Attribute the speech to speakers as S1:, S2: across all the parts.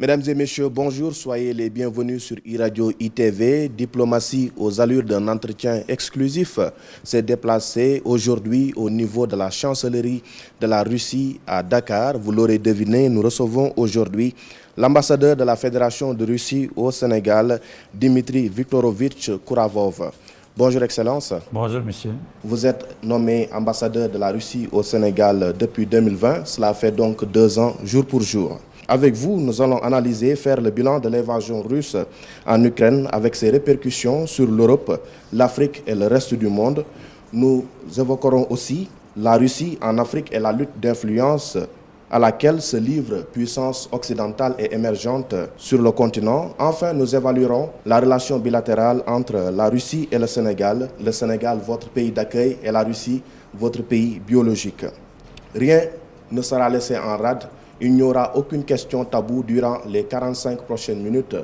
S1: Mesdames et messieurs, bonjour, soyez les bienvenus sur e-radio ITV. Diplomatie aux allures d'un entretien exclusif s'est déplacé aujourd'hui au niveau de la chancellerie de la Russie à Dakar. Vous l'aurez deviné, nous recevons aujourd'hui l'ambassadeur de la Fédération de Russie au Sénégal, Dimitri Viktorovitch Kouravov. Bonjour Excellence.
S2: Bonjour Monsieur.
S1: Vous êtes nommé ambassadeur de la Russie au Sénégal depuis 2020. Cela fait donc 2 ans, jour pour jour. Avec vous, nous allons analyser, faire le bilan de l'invasion russe en Ukraine avec ses répercussions sur l'Europe, l'Afrique et le reste du monde. Nous évoquerons aussi la Russie en Afrique et la lutte d'influence à laquelle se livrent puissances occidentales et émergentes sur le continent. Enfin, nous évaluerons la relation bilatérale entre la Russie et le Sénégal, votre pays d'accueil, et la Russie, votre pays biologique. Rien ne sera laissé en rade. Il n'y aura aucune question taboue durant les 45 prochaines minutes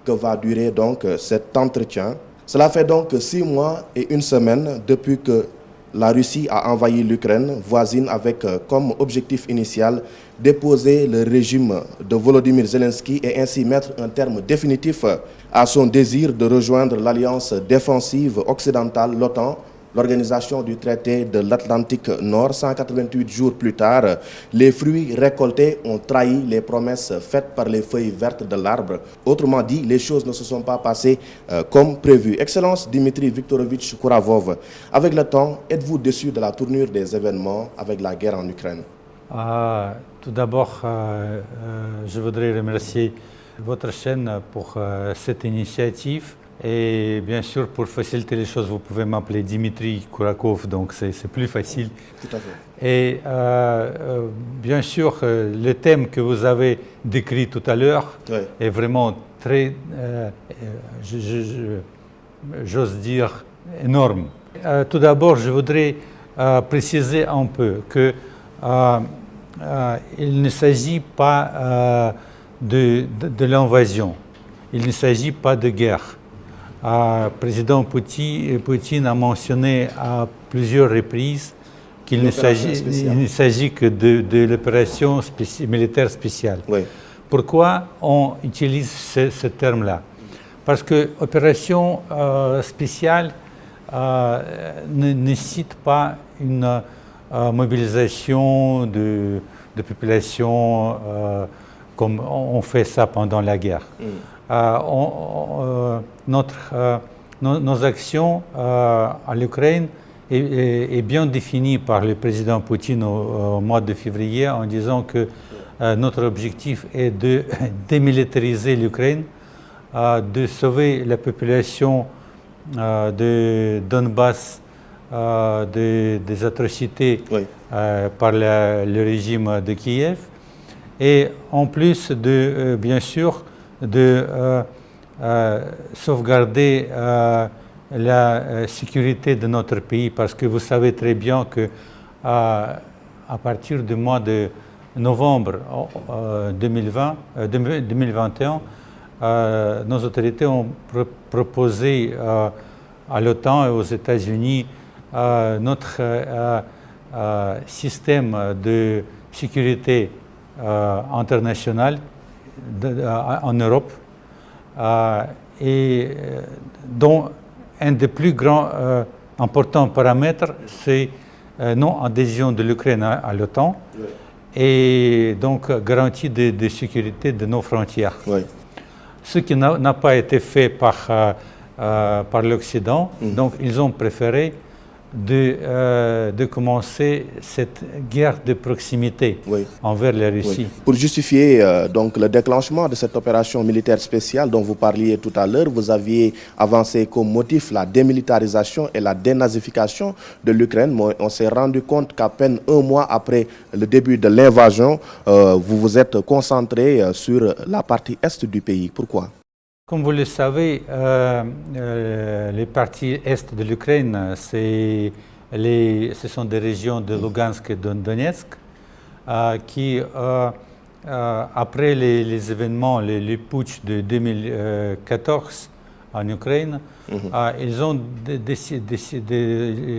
S1: que va durer donc cet entretien. Cela fait donc 6 mois et 1 semaine depuis que la Russie a envahi l'Ukraine voisine avec comme objectif initial déposer le régime de Volodymyr Zelensky et ainsi mettre un terme définitif à son désir de rejoindre l'alliance défensive occidentale, l'OTAN, l'organisation du traité de l'Atlantique Nord. 188 jours plus tard, les fruits récoltés ont trahi les promesses faites par les feuilles vertes de l'arbre. Autrement dit, les choses ne se sont pas passées comme prévu. Excellence Dimitri Viktorovitch Kouravov, avec le temps, êtes-vous déçu de la tournure des événements avec la guerre en Ukraine?
S2: Tout d'abord, je voudrais remercier votre chaîne pour cette initiative. Et bien sûr, pour faciliter les choses, vous pouvez m'appeler Dimitri Kourakov, donc c'est plus facile.
S1: Tout à fait.
S2: Et bien sûr, le thème que vous avez décrit tout à l'heure est vraiment très, j'ose dire, énorme. Tout d'abord, je voudrais préciser un peu que il ne s'agit pas de l'invasion, il ne s'agit pas de guerre. Le président Poutine a mentionné à plusieurs reprises qu'il ne s'agit que de l'opération militaire spéciale.
S1: Oui.
S2: Pourquoi on utilise ce terme-là? Parce que opération spéciale ne nécessite pas une mobilisation de population comme on fait ça pendant la guerre. Nos actions à l'Ukraine est bien définie par le président Poutine au mois de février en disant que notre objectif est de démilitariser l'Ukraine, de sauver la population de Donbass des atrocités par le régime de Kiev, et en plus de, bien sûr, de sauvegarder la sécurité de notre pays, parce que vous savez très bien que à partir du mois de novembre 2021, nos autorités ont proposé à l'OTAN et aux États-Unis notre système de sécurité internationale en Europe, et dont un des plus grands importants paramètres, c'est non-adhésion de l'Ukraine à l'OTAN, et donc garantie de sécurité de nos frontières.
S1: Oui.
S2: Ce qui n'a pas été fait par l'Occident, donc ils ont préféré de commencer cette guerre de proximité envers la Russie.
S1: Pour justifier donc le déclenchement de cette opération militaire spéciale dont vous parliez tout à l'heure, vous aviez avancé comme motif la démilitarisation et la dénazification de l'Ukraine. On s'est rendu compte qu'à peine 1 mois après le début de l'invasion, vous vous êtes concentré sur la partie est du pays. Pourquoi?
S2: Comme vous le savez, les parties est de l'Ukraine, ce sont des régions de Lugansk et de Donetsk qui, après les événements, les putschs de 2014 en Ukraine, ils ont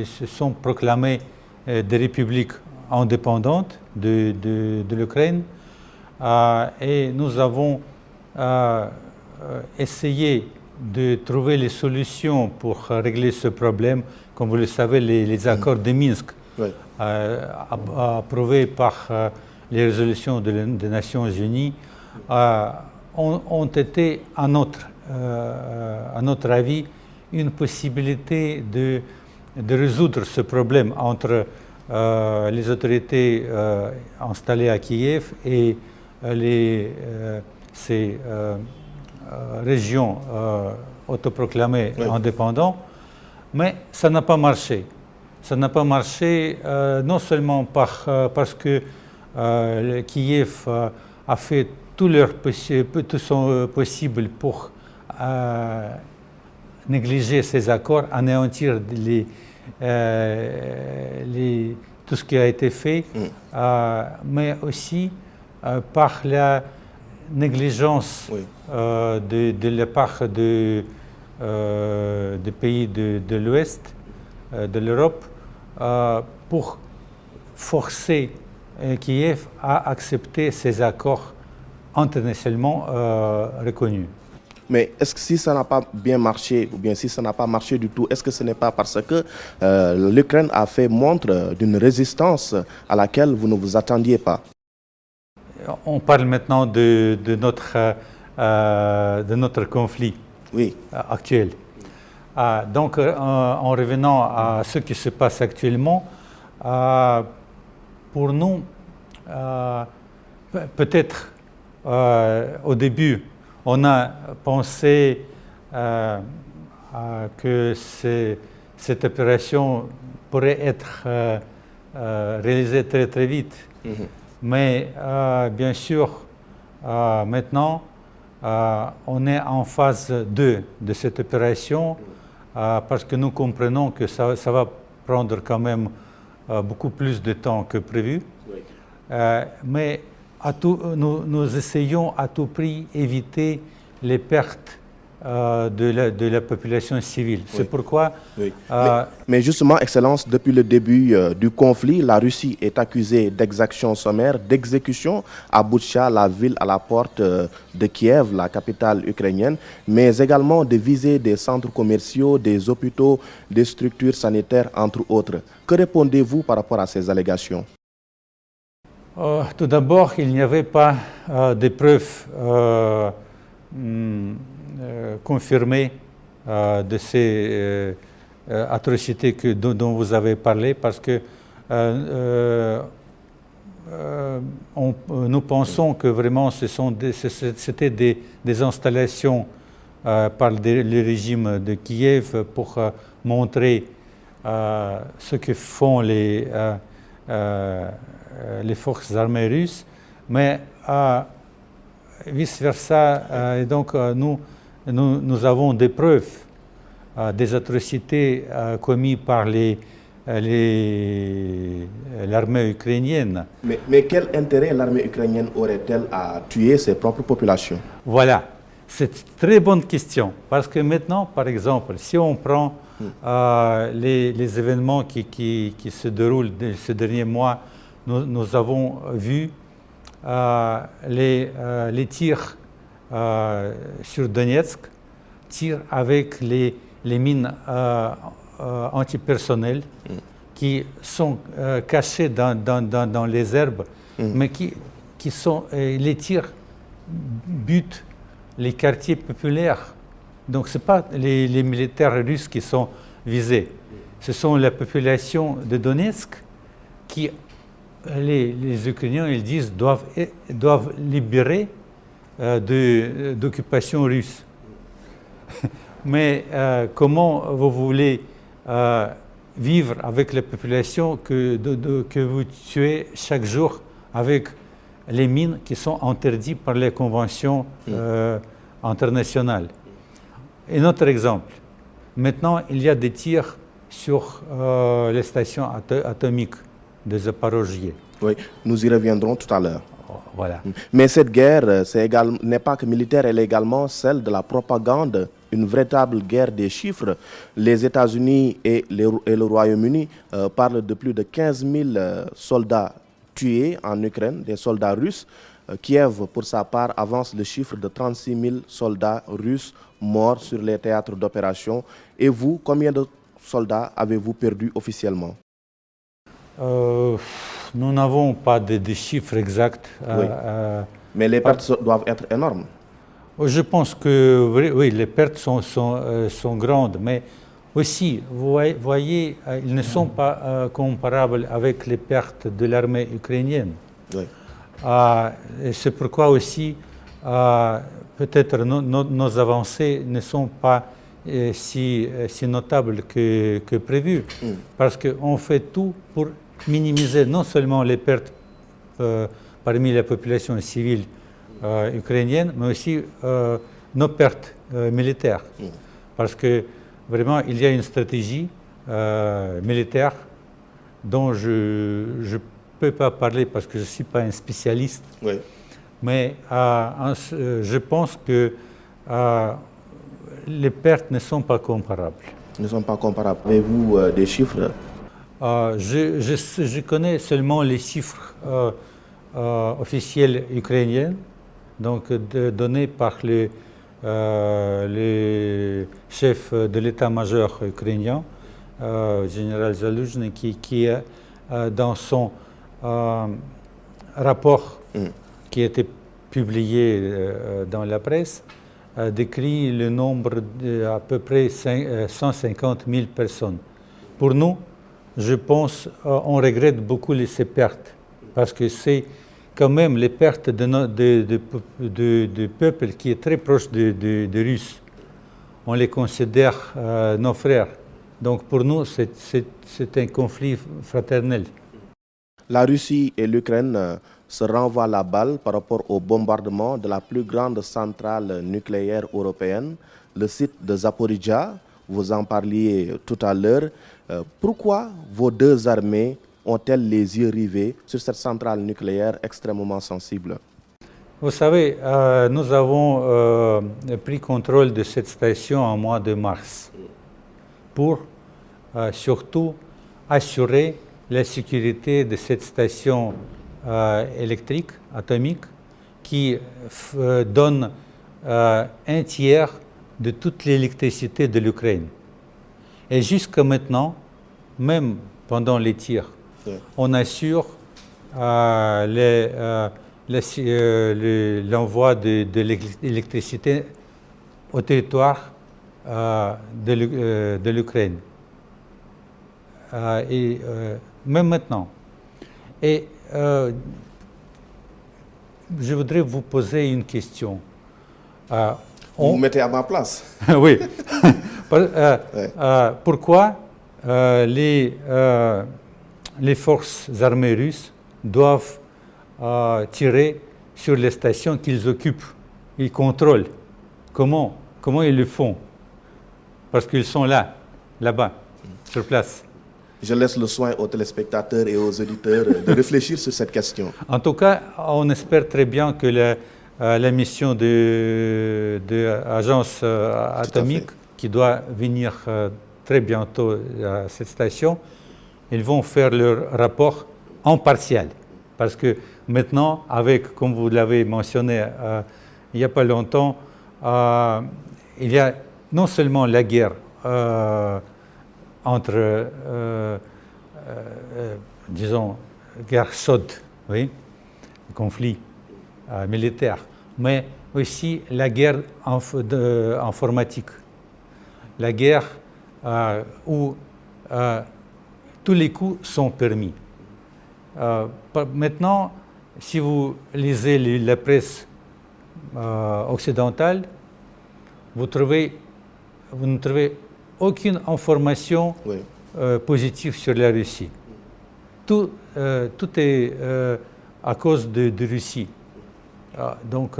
S2: se sont proclamés des républiques indépendantes de l'Ukraine, et nous avons essayer de trouver les solutions pour régler ce problème. Comme vous le savez, les accords de Minsk,
S1: Oui.
S2: approuvés par les résolutions des Nations Unies, ont été, à notre avis, une possibilité de résoudre ce problème entre les autorités installées à Kiev et ces régions autoproclamées
S1: Oui.
S2: indépendantes, mais ça n'a pas marché. Ça n'a pas marché non seulement parce que Kiev a fait tout son possible pour négliger ces accords, anéantir tout ce qui a été fait, mais aussi par la négligence
S1: Oui.
S2: de la part des pays de l'Ouest, de l'Europe, pour forcer Kiev à accepter ces accords internationalement reconnus.
S1: Mais est-ce que si ça n'a pas bien marché, ou bien si ça n'a pas marché du tout, est-ce que ce n'est pas parce que l'Ukraine a fait montre d'une résistance à laquelle vous ne vous attendiez pas?
S2: On parle maintenant de notre conflit
S1: Oui.
S2: actuel. Donc, en revenant à ce qui se passe actuellement, pour nous, peut-être au début, on a pensé que cette opération pourrait être réalisée très très vite. Mais bien sûr, maintenant, on est en phase 2 de cette opération parce que nous comprenons que ça va prendre quand même beaucoup plus de temps que prévu.
S1: Oui.
S2: Mais nous essayons à tout prix d'éviter les pertes de la population civile.
S1: Oui.
S2: C'est pourquoi...
S1: Oui. Mais justement, Excellence, depuis le début du conflit, la Russie est accusée d'exactions sommaires, d'exécutions à Boutcha, la ville à la porte de Kiev, la capitale ukrainienne, mais également de viser des centres commerciaux, des hôpitaux, des structures sanitaires, entre autres. Que répondez-vous par rapport à ces allégations?
S2: Tout d'abord, il n'y avait pas de preuves confirmées de ces atrocités dont vous avez parlé, parce que nous pensons que vraiment c'était des installations par le régime de Kiev pour montrer ce que font les forces armées russes, mais vice-versa. Et donc, nous avons des preuves des atrocités commises par l'armée ukrainienne.
S1: Mais quel intérêt l'armée ukrainienne aurait-elle à tuer ses propres populations? Voilà,
S2: c'est une très bonne question, parce que maintenant, par exemple, si on prend les événements qui se déroulent ces derniers mois, nous avons vu les tirs sur Donetsk, tirs avec les mines antipersonnelles qui sont cachées dans les herbes, mais qui sont les tirs butent les quartiers populaires. Donc ce n'est pas les militaires russes qui sont visés, ce sont la population de Donetsk qui, les Ukrainiens, ils disent, doivent libérer d'occupation russe. Mais comment vous voulez vivre avec la population que vous tuez chaque jour avec les mines qui sont interdites par les conventions internationales? Un autre exemple. Maintenant, il y a des tirs sur les stations atomiques de Zaporozhye.
S1: Oui, nous y reviendrons tout à l'heure.
S2: Voilà.
S1: Mais cette guerre n'est pas que militaire, elle est également celle de la propagande, une véritable guerre des chiffres. Les États-Unis et le Royaume-Uni parlent de plus de 15 000 soldats tués en Ukraine, des soldats russes. Kiev, pour sa part, avance le chiffre de 36 000 soldats russes morts sur les théâtres d'opération. Et vous, combien de soldats avez-vous perdu officiellement?
S2: Nous n'avons pas de chiffres exacts.
S1: Oui. Mais les pertes doivent être énormes.
S2: Je pense que oui, les pertes sont grandes, mais aussi, vous voyez, ils ne sont pas comparables avec les pertes de l'armée ukrainienne.
S1: Oui.
S2: C'est pourquoi aussi, peut-être nos avancées ne sont pas si notables que prévu, parce qu'on fait tout pour minimiser non seulement les pertes parmi la population civile ukrainienne, mais aussi nos pertes militaires. Parce que vraiment, il y a une stratégie militaire dont je ne peux pas parler parce que je ne suis pas un spécialiste.
S1: Oui.
S2: Mais je pense que les pertes ne sont pas comparables.
S1: Ne sont pas comparables. Avez-vous des chiffres?
S2: Je connais seulement les chiffres officiels ukrainiens, donc donnés par le chef de l'état-major ukrainien, général Zaloujny, qui est dans son rapport qui a été publié dans la presse, décrit le nombre d'à peu près 150 000 personnes. Pour nous, je pense, on regrette beaucoup ces pertes, parce que c'est quand même les pertes de peuple qui est très proche des Russes. On les considère nos frères. Donc pour nous, c'est un conflit fraternel.
S1: La Russie et l'Ukraine se renvoient la balle par rapport au bombardement de la plus grande centrale nucléaire européenne, le site de Zaporizhzhia. Vous en parliez tout à l'heure. Pourquoi vos deux armées ont-elles les yeux rivés sur cette centrale nucléaire extrêmement sensible?
S2: Vous savez, nous avons pris contrôle de cette station en mois de mars pour surtout assurer la sécurité de cette station électrique, atomique, qui donne un tiers de toute l'électricité de l'Ukraine. Et jusqu'à maintenant, même pendant les tirs, on assure l'envoi de l'électricité au territoire de l'Ukraine. Et même maintenant. Et je voudrais vous poser une question.
S1: Vous mettez à ma place.
S2: Oui. Pourquoi les forces armées russes doivent tirer sur les stations qu'ils occupent, ils contrôlent? Comment ils le font? Parce qu'ils sont là-bas, sur place.
S1: Je laisse le soin aux téléspectateurs et aux auditeurs de réfléchir sur cette question.
S2: En tout cas, on espère très bien que la mission de l'agence atomique, qui doit venir très bientôt à cette station, ils vont faire leur rapport en partiel. Parce que maintenant, comme vous l'avez mentionné il n'y a pas longtemps, il y a non seulement la guerre entre, disons, guerre chaude, oui, conflit militaire, mais aussi la guerre informatique, la guerre où tous les coups sont permis. Maintenant, si vous lisez la presse occidentale, vous ne trouvez aucune information positive sur la Russie. Tout est à cause de Russie. Donc,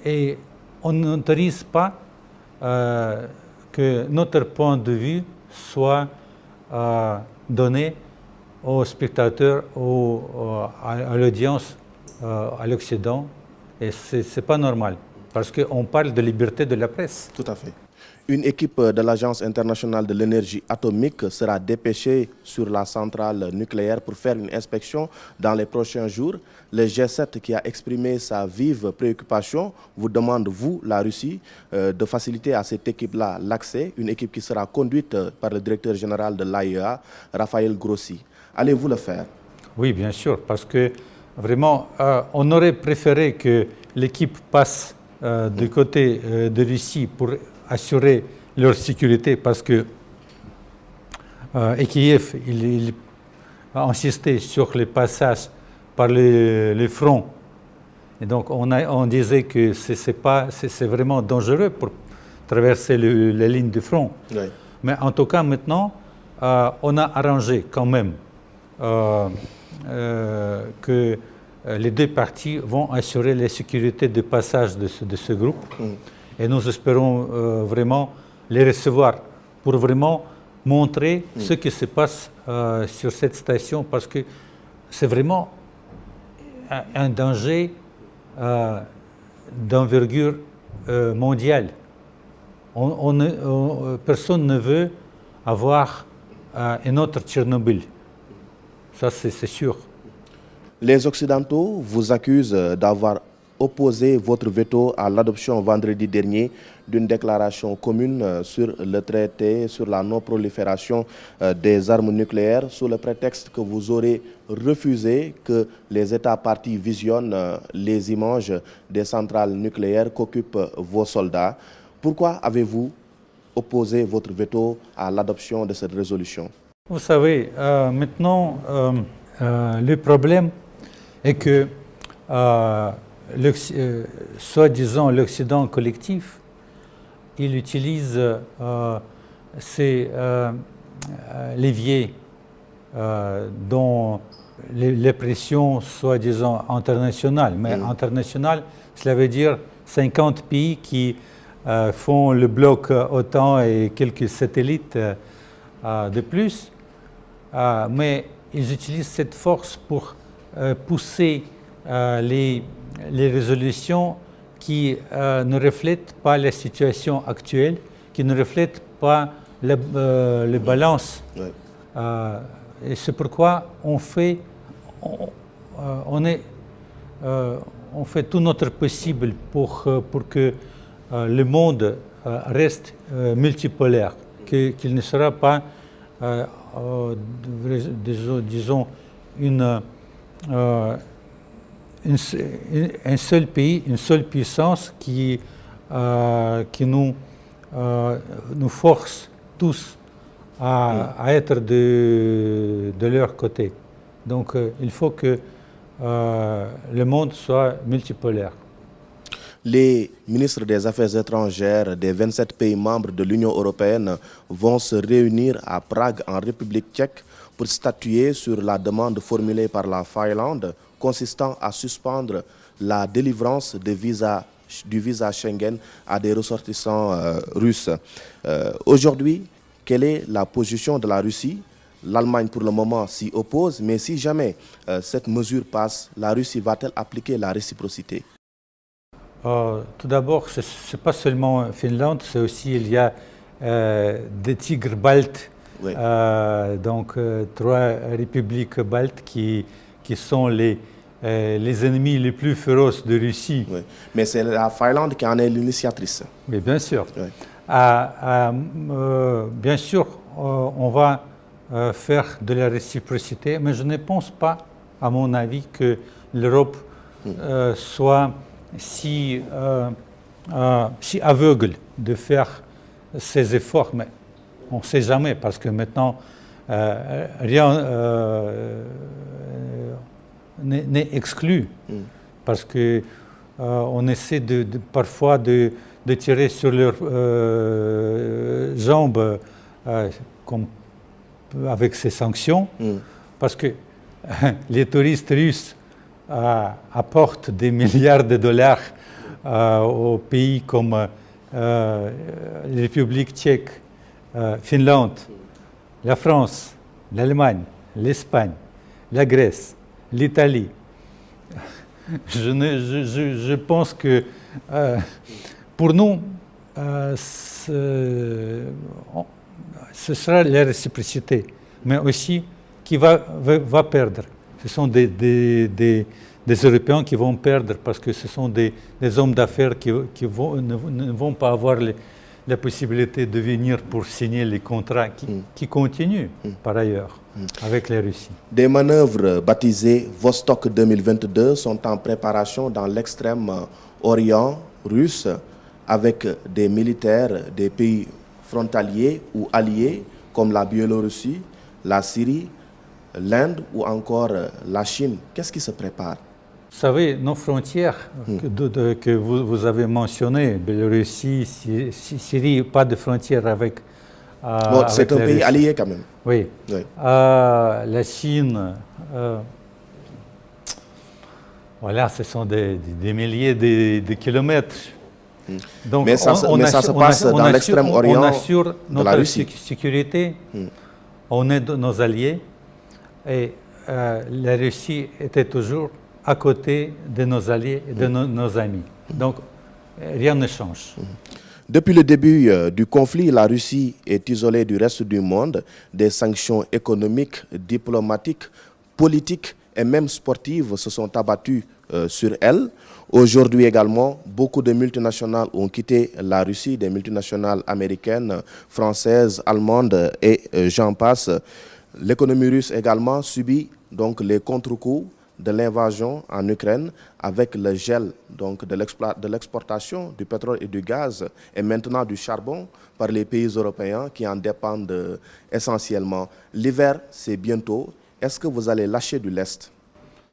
S2: et on n'autorise pas que notre point de vue soit donné aux spectateurs, à l'audience, à l'Occident. Et ce n'est pas normal, parce qu'on parle de liberté de la presse.
S1: Tout à fait. Une équipe de l'Agence internationale de l'énergie atomique sera dépêchée sur la centrale nucléaire pour faire une inspection dans les prochains jours. Le G7 qui a exprimé sa vive préoccupation vous demande, vous, la Russie, de faciliter à cette équipe-là l'accès, une équipe qui sera conduite par le directeur général de l'AIEA, Raphaël Grossi. Allez-vous le faire?
S2: Oui, bien sûr, parce que vraiment, on aurait préféré que l'équipe passe du côté de Russie pour assurer leur sécurité, parce que et Kiev il a insisté sur les passages par les fronts. Et donc on disait que c'est vraiment dangereux pour traverser les lignes de front.
S1: Oui.
S2: Mais en tout cas, maintenant, on a arrangé quand même que les deux parties vont assurer la sécurité de passage de ce groupe. Et nous espérons vraiment les recevoir pour vraiment montrer ce qui se passe sur cette station, parce que c'est vraiment un danger d'envergure mondiale. Personne ne veut avoir un autre Tchernobyl. Ça, c'est sûr.
S1: Les Occidentaux vous accusent d'avoir opposé votre veto à l'adoption vendredi dernier d'une déclaration commune sur le traité sur la non-prolifération des armes nucléaires, sous le prétexte que vous aurez refusé que les États parties visionnent les images des centrales nucléaires qu'occupent vos soldats. Pourquoi avez-vous opposé votre veto à l'adoption de cette résolution?
S2: Vous savez, maintenant, le problème est que soi-disant l'Occident collectif, il utilise ces leviers dans les pressions soi-disant internationales. Mais internationales, cela veut dire 50 pays qui font le bloc OTAN et quelques satellites de plus. Mais ils utilisent cette force pour pousser les résolutions qui ne reflètent pas la situation actuelle, qui ne reflètent pas les balances.
S1: Oui.
S2: Et c'est pourquoi on fait tout notre possible pour que le monde reste multipolaire, qu'il ne sera pas, disons, un seul pays, une seule puissance qui nous force tous à être de leur côté. Donc il faut que le monde soit multipolaire.
S1: Les ministres des Affaires étrangères des 27 pays membres de l'Union européenne vont se réunir à Prague, en République tchèque, pour statuer sur la demande formulée par la Finlande consistant à suspendre la délivrance du visa Schengen à des ressortissants russes. Aujourd'hui, quelle est la position de la Russie? L'Allemagne, pour le moment, s'y oppose, mais si jamais cette mesure passe, la Russie va-t-elle appliquer la réciprocité?
S2: Tout d'abord, ce n'est pas seulement Finlande, c'est aussi, il y a des tigres baltes, oui. Donc 3 républiques baltes qui sont les ennemis les plus féroces de Russie.
S1: Oui. Mais c'est la Finlande qui en est l'initiatrice.
S2: Mais bien sûr.
S1: Oui.
S2: Bien sûr, on va faire de la réciprocité, mais je ne pense pas, à mon avis, que l'Europe soit si aveugle de faire ces efforts. Mais on ne sait jamais, parce que maintenant, rien n'est exclu, parce qu'on essaie parfois de tirer sur leurs jambes comme avec ces sanctions, parce que les touristes russes apportent des milliards de dollars aux pays comme la République tchèque, Finlande, la France, l'Allemagne, l'Espagne, la Grèce, l'Italie. Je pense que pour nous, ce sera la réciprocité, mais aussi qui va perdre. Ce sont des Européens qui vont perdre parce que ce sont des hommes d'affaires qui ne vont pas avoir la possibilité de venir pour signer les contrats qui continuent par ailleurs avec la Russie.
S1: Des manœuvres baptisées Vostok 2022 sont en préparation dans l'extrême orient russe avec des militaires des pays frontaliers ou alliés comme la Biélorussie, la Syrie, l'Inde ou encore la Chine. Qu'est-ce qui se prépare?
S2: Vous savez, nos frontières que vous avez mentionnées, Biélorussie, Syrie, pas de frontières avec...
S1: Bon, c'est un pays allié quand même.
S2: Oui. La Chine, voilà, ce sont des milliers de kilomètres. Donc,
S1: mais ça se passe dans l'extrême-orient
S2: on assure
S1: de la Russie.
S2: Notre sécurité, on est nos alliés, et la Russie était toujours à côté de nos alliés et de nos amis. Donc, rien ne change.
S1: Depuis le début du conflit, la Russie est isolée du reste du monde. Des sanctions économiques, diplomatiques, politiques et même sportives se sont abattues sur elle. Aujourd'hui également, beaucoup de multinationales ont quitté la Russie, des multinationales américaines, françaises, allemandes et j'en passe. L'économie russe également subit donc les contre-coups de l'invasion en Ukraine avec le gel donc, de l'exportation du pétrole et du gaz et maintenant du charbon par les pays européens qui en dépendent essentiellement. L'hiver, c'est bientôt. Est-ce que vous allez lâcher du lest?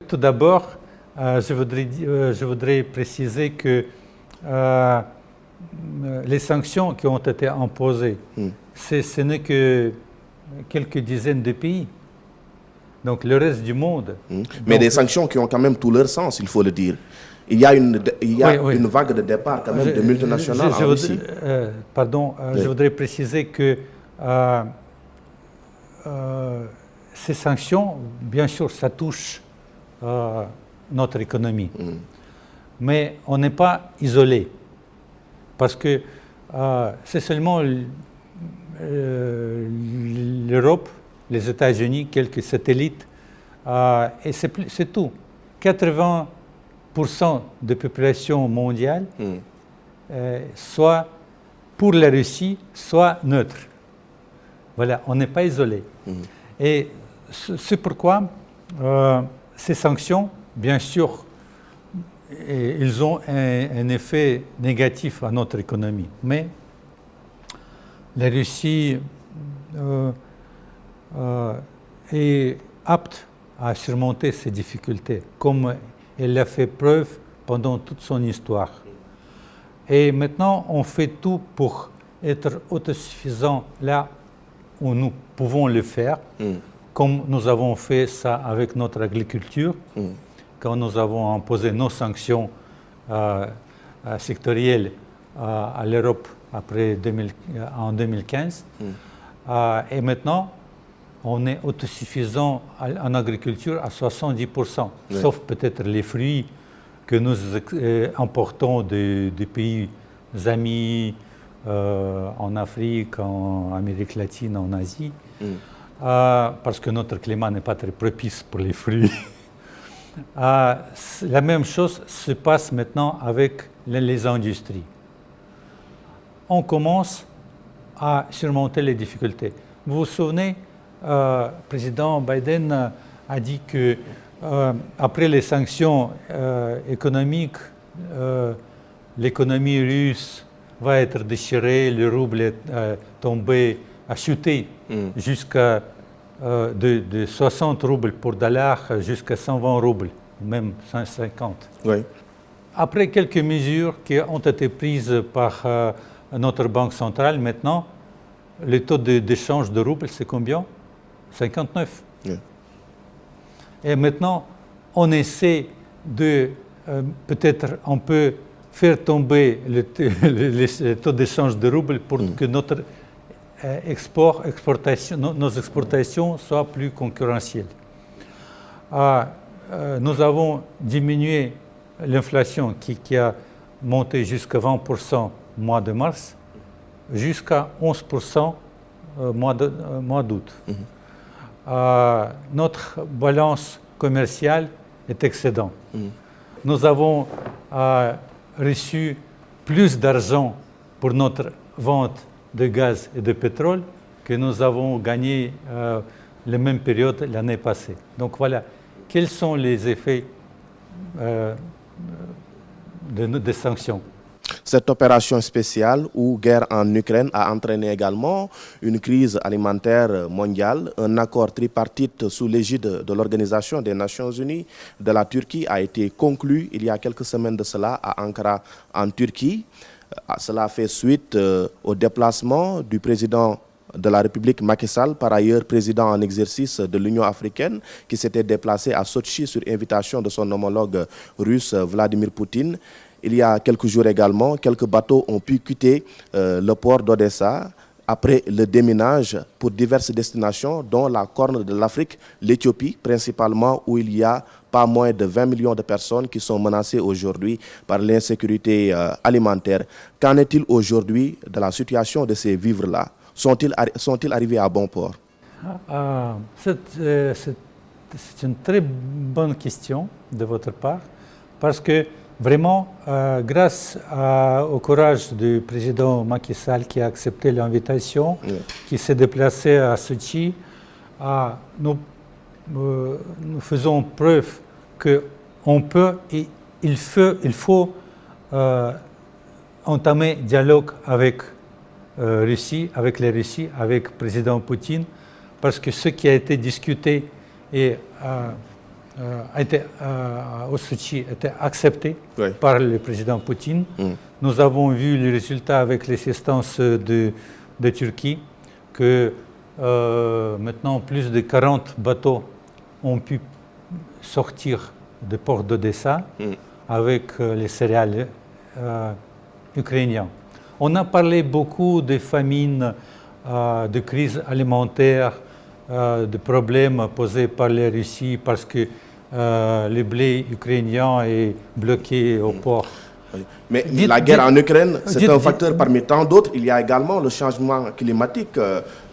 S2: Tout d'abord, je voudrais préciser que les sanctions qui ont été imposées, ce n'est que quelques dizaines de pays. Donc le reste du monde.
S1: Mais des sanctions qui ont quand même tout leur sens, il faut le dire. Il y a une vague de départ quand même de multinationales en Russie.
S2: Je voudrais préciser que ces sanctions, bien sûr, ça touche notre économie. Mais on n'est pas isolé. Parce que c'est seulement l'Europe, les États-Unis, quelques satellites, et c'est tout. 80% de population mondiale, soit pour la Russie, soit neutre. Voilà, on n'est pas isolé. Et c'est pourquoi ces sanctions, bien sûr, ils ont un effet négatif à notre économie. Mais la Russie est apte à surmonter ces difficultés, comme elle l'a fait preuve pendant toute son histoire. Et maintenant, on fait tout pour être autosuffisant là où nous pouvons le faire, comme nous avons fait ça avec notre agriculture, quand nous avons imposé nos sanctions sectorielles à l'Europe en 2015. Et maintenant, on est autosuffisant en agriculture à 70%, sauf peut-être les fruits que nous importons des pays amis en Afrique, en Amérique latine, en Asie, parce que notre climat n'est pas très propice pour les fruits. La même chose se passe maintenant avec les industries. On commence à surmonter les difficultés. Vous vous souvenez, le président Biden a dit que après les sanctions économiques, l'économie russe va être déchirée, le rouble est tombé, a chuté jusqu'à de 60 roubles pour dollar jusqu'à 120 roubles, même 150.
S1: Oui.
S2: Après quelques mesures qui ont été prises par notre banque centrale, maintenant, le taux d'échange de roubles, c'est combien? 59. Oui. Et maintenant, on essaie de, peut-être, on peut faire tomber le taux d'échange de roubles pour que notre nos exportations soient plus concurrentielles. Nous avons diminué l'inflation qui a monté jusqu'à 20% mois de mars, jusqu'à 11% mois d'août. Notre balance commerciale est excédent. Nous avons reçu plus d'argent pour notre vente de gaz et de pétrole que nous avons gagné la même période l'année passée. Donc voilà, quels sont les effets des sanctions?
S1: Cette opération spéciale ou guerre en Ukraine a entraîné également une crise alimentaire mondiale. Un accord tripartite sous l'égide de l'Organisation des Nations Unies de la Turquie a été conclu il y a quelques semaines de cela à Ankara, en Turquie. Cela fait suite au déplacement du président de la République Macky Sall, par ailleurs président en exercice de l'Union africaine, qui s'était déplacé à Sotchi sur invitation de son homologue russe Vladimir Poutine. Il y a quelques jours également, quelques bateaux ont pu quitter le port d'Odessa après le déminage pour diverses destinations, dont la Corne de l'Afrique, l'Éthiopie principalement, où il y a pas moins de 20 millions de personnes qui sont menacées aujourd'hui par l'insécurité alimentaire. Qu'en est-il aujourd'hui de la situation de ces vivres-là? Sont-ils arrivés à bon port?
S2: C'est une très bonne question de votre part, parce que vraiment, grâce au courage du président Macky Sall qui a accepté l'invitation, qui s'est déplacé à Sochi, nous faisons preuve qu'on peut et il faut entamer un dialogue avec Russie, avec les Russies, avec le président Poutine, parce que ce qui a été discuté et au Sochi était accepté par le président Poutine. Nous avons vu les résultats avec l'assistance de Turquie, que maintenant plus de 40 bateaux ont pu sortir du port d'Odessa avec les céréales ukrainiennes. On a parlé beaucoup de famine, de crise alimentaire, de problèmes posés par la Russie parce que le blé ukrainien est bloqué au port.
S1: Oui. Mais la guerre en Ukraine, c'est un facteur parmi tant d'autres. Il y a également le changement climatique,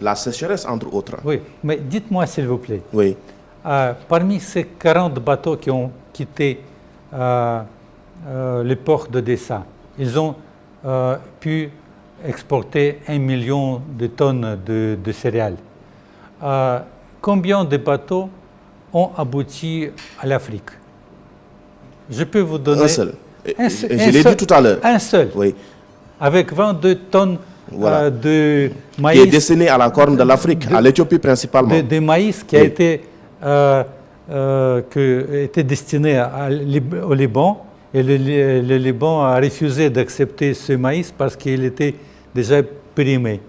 S1: la sécheresse, entre autres.
S2: Oui, mais dites-moi s'il vous plaît,
S1: oui.
S2: Parmi ces 40 bateaux qui ont quitté le port d'Odessa, ils ont pu exporter 1 million de tonnes de céréales. Combien de bateaux ont abouti à l'Afrique? Je peux vous donner...
S1: Un seul. Je l'ai dit tout à l'heure.
S2: Un seul.
S1: Oui.
S2: Avec 22 tonnes de maïs.
S1: Qui est destiné à la Corne de l'Afrique, à l'Éthiopie principalement.
S2: De maïs qui a été destiné au Liban. Et le Liban a refusé d'accepter ce maïs parce qu'il était déjà périmé.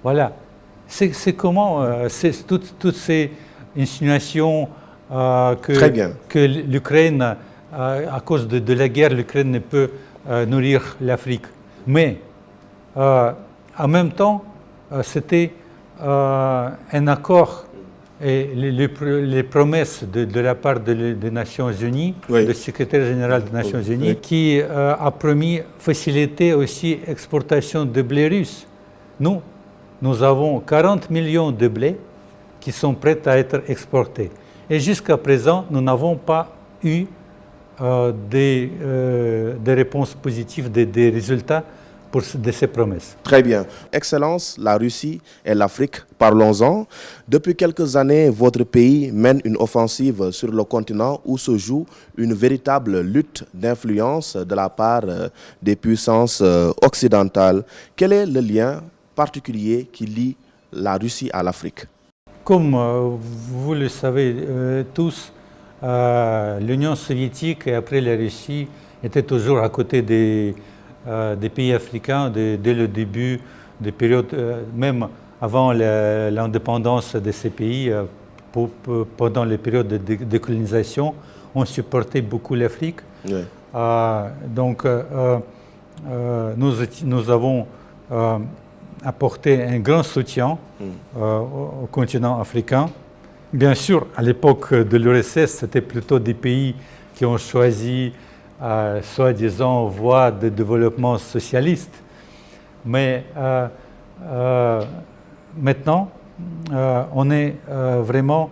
S2: Voilà. C'est comment toutes ces insinuations que l'Ukraine, à cause de la guerre, l'Ukraine ne peut nourrir l'Afrique. Mais en même temps, c'était un accord et les promesses de la part des Nations Unies, du secrétaire général des Nations Unies, qui a promis faciliter aussi l'exportation de blé russe. Nous avons 40 millions de blé qui sont prêts à être exportés. Et jusqu'à présent, nous n'avons pas eu des réponses positives, des résultats de ces promesses.
S1: Très bien. Excellence, la Russie et l'Afrique, parlons-en. Depuis quelques années, votre pays mène une offensive sur le continent où se joue une véritable lutte d'influence de la part des puissances occidentales. Quel est le lien particulier qui lie la Russie à l'Afrique?
S2: Comme vous le savez tous, l'Union soviétique et après la Russie étaient toujours à côté des pays africains dès le début des périodes, même avant l'indépendance de ces pays, pendant les périodes de décolonisation, on supportait beaucoup l'Afrique. Oui. Donc, nous avons apporté un grand soutien au continent africain. Bien sûr, à l'époque de l'URSS, c'était plutôt des pays qui ont choisi soi-disant voie de développement socialiste. Mais maintenant, on est vraiment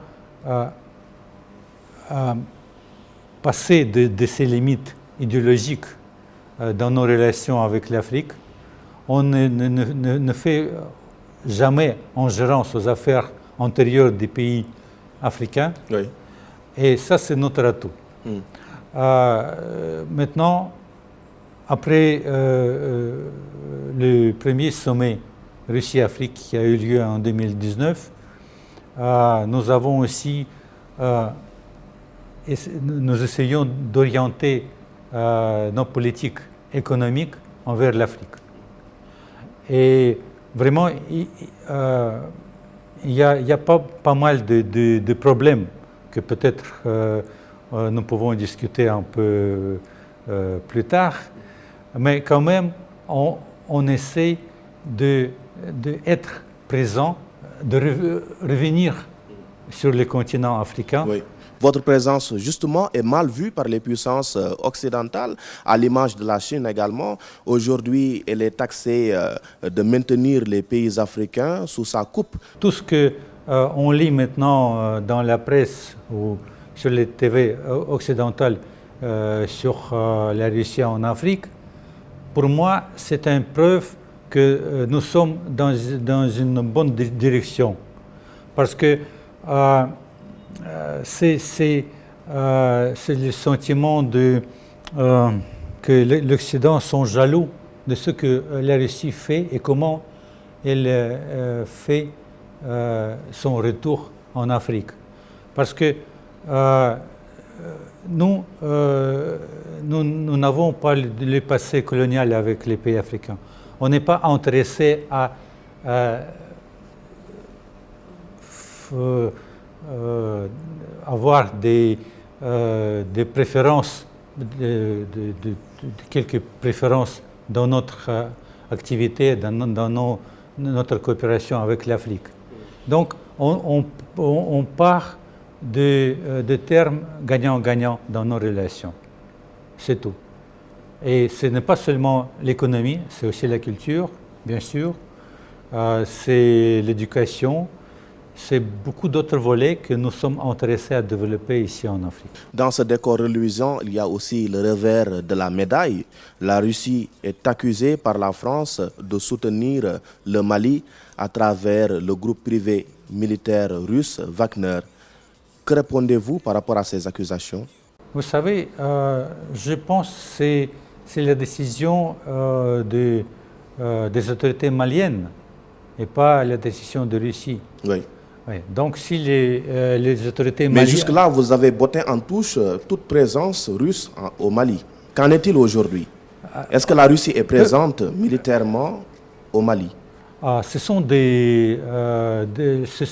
S2: passé de ces limites idéologiques dans nos relations avec l'Afrique. On ne fait jamais ingérence aux affaires antérieures des pays africains.
S1: Oui.
S2: Et ça, c'est notre atout. Maintenant, après le premier sommet Russie-Afrique qui a eu lieu en 2019, nous avons aussi, nous essayons d'orienter nos politiques économiques envers l'Afrique. Et vraiment, il y a pas mal de problèmes que peut-être nous pouvons discuter un peu plus tard, mais quand même, on essaie d'être présent, de revenir sur le continent africain.
S1: Oui. Votre présence, justement, est mal vue par les puissances occidentales, à l'image de la Chine également. Aujourd'hui, elle est taxée de maintenir les pays africains sous sa coupe.
S2: Tout ce qu'on lit maintenant dans la presse ou sur les TV occidentales sur la Russie en Afrique, pour moi, c'est une preuve que nous sommes dans une bonne direction. Parce que c'est le sentiment que l'Occident sont jaloux de ce que la Russie fait et comment elle fait son retour en Afrique. Parce que nous n'avons pas le passé colonial avec les pays africains. On n'est pas intéressé à avoir des préférences, quelques préférences dans notre activité, dans notre coopération avec l'Afrique. Donc, on part de termes gagnant-gagnant dans nos relations. C'est tout. Et ce n'est pas seulement l'économie, c'est aussi la culture, bien sûr, c'est l'éducation, c'est beaucoup d'autres volets que nous sommes intéressés à développer ici en Afrique.
S1: Dans ce décor reluisant, il y a aussi le revers de la médaille. La Russie est accusée par la France de soutenir le Mali à travers le groupe privé militaire russe Wagner. Que répondez-vous par rapport à ces accusations?
S2: Vous savez, je pense que c'est la décision des autorités maliennes et pas la décision de Russie.
S1: Oui.
S2: Oui. Donc si les autorités
S1: maliennes... Mais jusque-là, vous avez botté en touche toute présence russe au Mali. Qu'en est-il aujourd'hui? Est-ce que la Russie est présente militairement au Mali?
S2: Ce sont c'est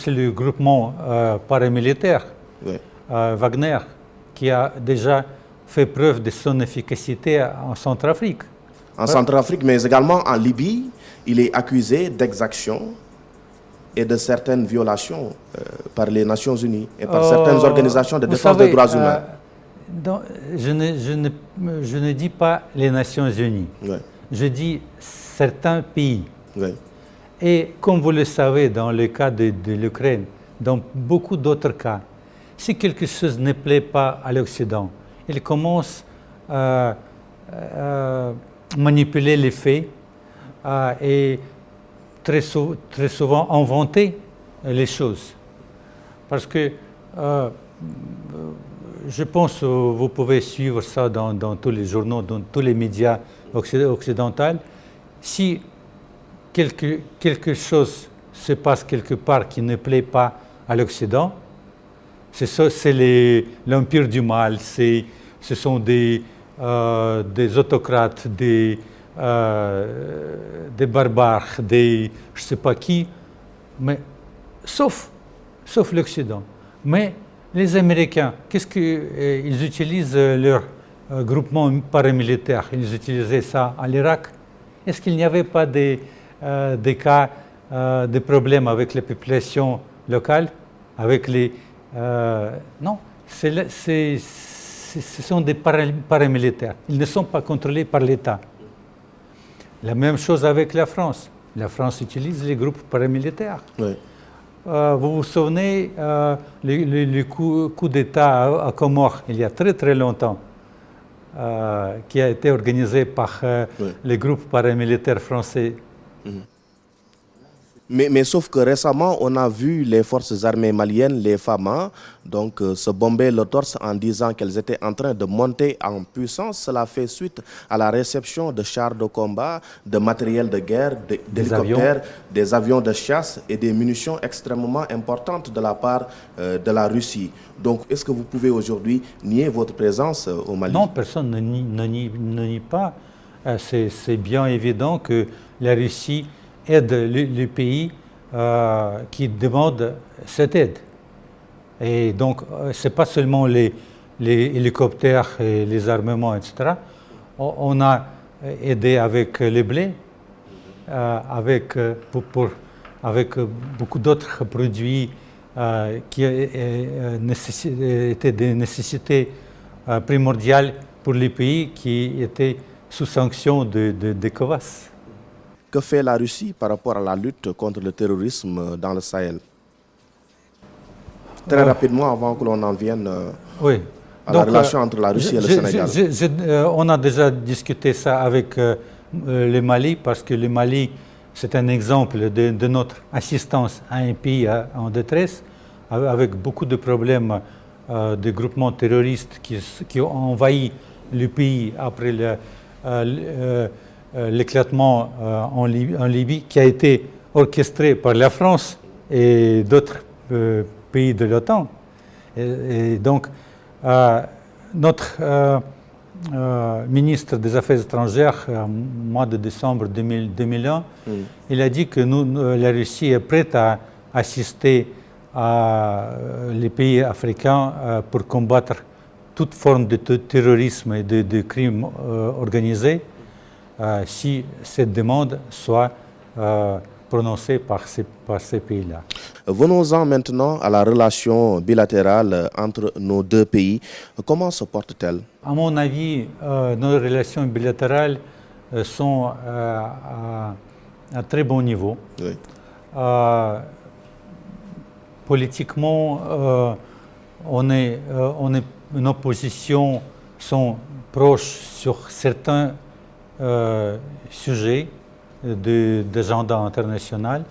S2: le groupement paramilitaire,
S1: oui.
S2: Wagner, qui a déjà fait preuve de son efficacité en Centrafrique.
S1: En Centrafrique, mais également en Libye, il est accusé d'exactions et de certaines violations par les Nations Unies et par certaines organisations de défense des droits humains.
S2: Je ne dis pas les Nations Unies,
S1: oui.
S2: Je dis certains pays.
S1: Oui.
S2: Et comme vous le savez, dans le cas de l'Ukraine, dans beaucoup d'autres cas, si quelque chose ne plaît pas à l'Occident, il commence à manipuler les faits et très souvent inventer les choses. Parce que je pense que vous pouvez suivre ça dans tous les journaux, dans tous les médias occidentaux. Si quelque chose se passe quelque part qui ne plaît pas à l'Occident, c'est l'empire du mal, ce sont des autocrates, des barbares, je ne sais pas qui, mais sauf l'Occident. Mais les Américains, qu'est-ce qu'ils utilisent leur groupement paramilitaire? Ils utilisaient ça à l'Irak. Est-ce qu'il n'y avait pas des cas de problèmes avec les populations locales, avec les non, c'est ce sont des paramilitaires. Ils ne sont pas contrôlés par l'État. La même chose avec la France. La France utilise les groupes paramilitaires.
S1: Oui.
S2: Vous vous souvenez le coup d'État à Comores, il y a très très longtemps, qui a été organisé par les groupes paramilitaires français.
S1: Mais sauf que récemment, on a vu les forces armées maliennes, les FAMA, donc, se bomber le torse en disant qu'elles étaient en train de monter en puissance. Cela fait suite à la réception de chars de combat, de matériel de guerre, d'hélicoptères, des avions de chasse et des munitions extrêmement importantes de la part de la Russie. Donc, est-ce que vous pouvez aujourd'hui nier votre présence au Mali?
S2: Non, personne ne nie pas. C'est bien évident que la Russie aide le pays qui demande cette aide. Et donc, ce n'est pas seulement les hélicoptères et les armements, etc. On a aidé avec le blé, avec beaucoup d'autres produits qui étaient des nécessités primordiales pour les pays qui étaient sous sanction de COVAS.
S1: Que fait la Russie par rapport à la lutte contre le terrorisme dans le Sahel? Très rapidement, avant que l'on en vienne à la relation entre la Russie et le Sénégal.
S2: On a déjà discuté ça avec le Mali, parce que le Mali, c'est un exemple de notre assistance à un pays en détresse, avec beaucoup de problèmes de groupements terroristes qui ont envahi le pays après l'éclatement en Libye, qui a été orchestré par la France et d'autres pays de l'OTAN. Et donc, notre ministre des Affaires étrangères, au mois de décembre 2001, il a dit que la Russie est prête à assister les pays africains pour combattre toute forme de terrorisme et de crimes organisés, si cette demande soit prononcée par ces pays-là.
S1: Venons-en maintenant à la relation bilatérale entre nos deux pays. Comment se porte-t-elle?
S2: À mon avis, nos relations bilatérales sont à très bon niveau.
S1: Oui.
S2: Politiquement, nos positions sont proches sur certains sujets d'agenda international.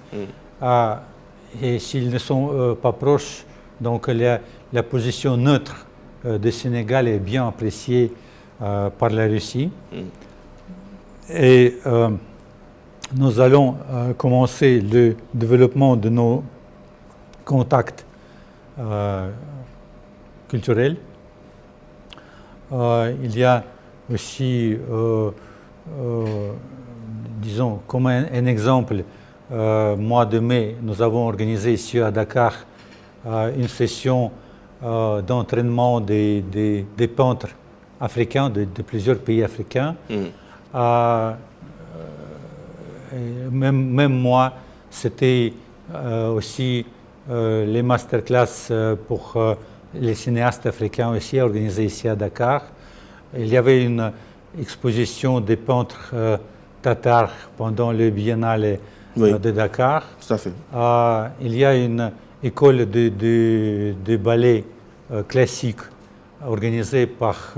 S2: Et s'ils ne sont pas proches, donc la position neutre du Sénégal est bien appréciée par la Russie. Et nous allons commencer le développement de nos contacts culturels. Il y a aussi, disons, comme un exemple, mois de mai, nous avons organisé ici à Dakar une session d'entraînement des peintres africains de plusieurs pays africains. Même moi, c'était aussi les masterclass pour les cinéastes africains aussi organisés ici à Dakar. Il y avait une exposition des peintres tatars pendant le biennale de Dakar.
S1: Tout à fait.
S2: Il y a une école de ballet classique organisée par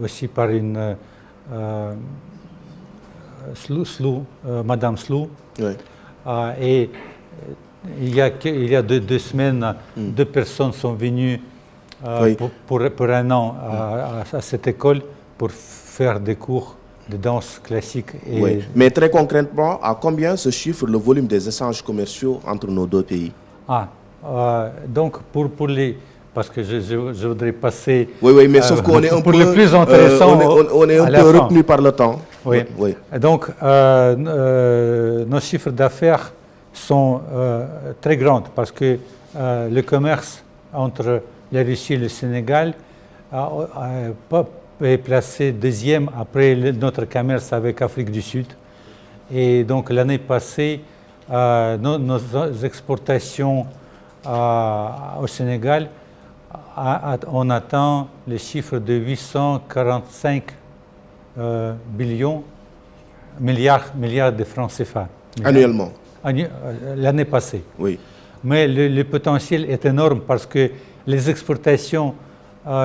S2: aussi par une Madame Slou.
S1: Oui.
S2: Et il y a deux semaines, deux personnes sont venues pour un an à cette école pour faire des cours de danse classique.
S1: Oui. Mais très concrètement, à combien se chiffre le volume des échanges commerciaux entre nos deux pays?
S2: Donc pour les... Parce que je voudrais passer...
S1: Oui, mais sauf qu'on est un
S2: pour
S1: peu...
S2: le plus intéressant
S1: on est un peu retenu par le temps.
S2: Oui. Donc, nos chiffres d'affaires sont très grands parce que le commerce entre la Russie et le Sénégal est placé deuxième après notre commerce avec l'Afrique du Sud. Et donc, l'année passée, nos exportations au Sénégal, on atteint le chiffre de 845 milliards de francs CFA.
S1: Annuellement?
S2: L'année passée.
S1: Oui.
S2: Mais le potentiel est énorme parce que les exportations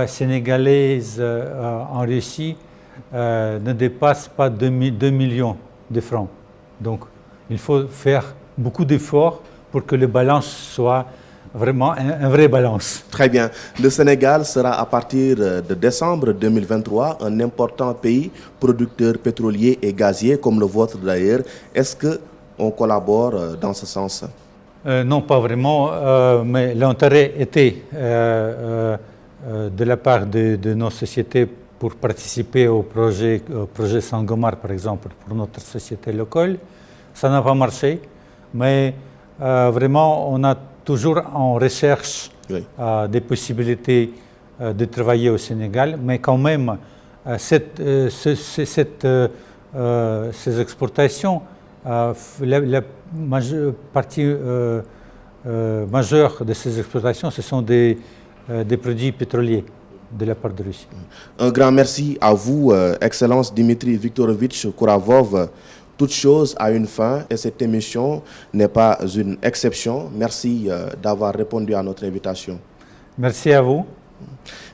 S2: sénégalaises en Russie ne dépassent pas 2 millions de francs. Donc, il faut faire beaucoup d'efforts pour que le balance soit vraiment un vrai balance.
S1: Très bien. Le Sénégal sera à partir de décembre 2023 un important pays producteur pétrolier et gazier, comme le vôtre d'ailleurs. Est-ce qu'on collabore dans ce sens?
S2: Non, pas vraiment, mais l'intérêt était de la part de nos sociétés pour participer au projet Sangomar, par exemple, pour notre société locale. Ça n'a pas marché, mais vraiment, on a toujours en recherche des possibilités de travailler au Sénégal, mais quand même, ces exportations, la partie majeure de ces exportations, ce sont des produits pétroliers de la part de Russie.
S1: Un grand merci à vous, Excellence Dimitri Viktorovitch Kouravov. Toute chose a une fin et cette émission n'est pas une exception. Merci d'avoir répondu à notre invitation.
S2: Merci à vous.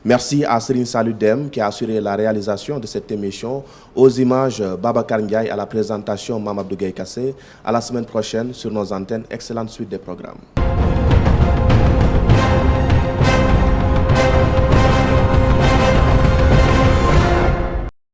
S1: Merci à Serine Saludem qui a assuré la réalisation de cette émission. Aux images, Babacar Ndiaye, à la présentation, Mamadou Gueye Kassé. À la semaine prochaine sur nos antennes. Excellente suite des programmes.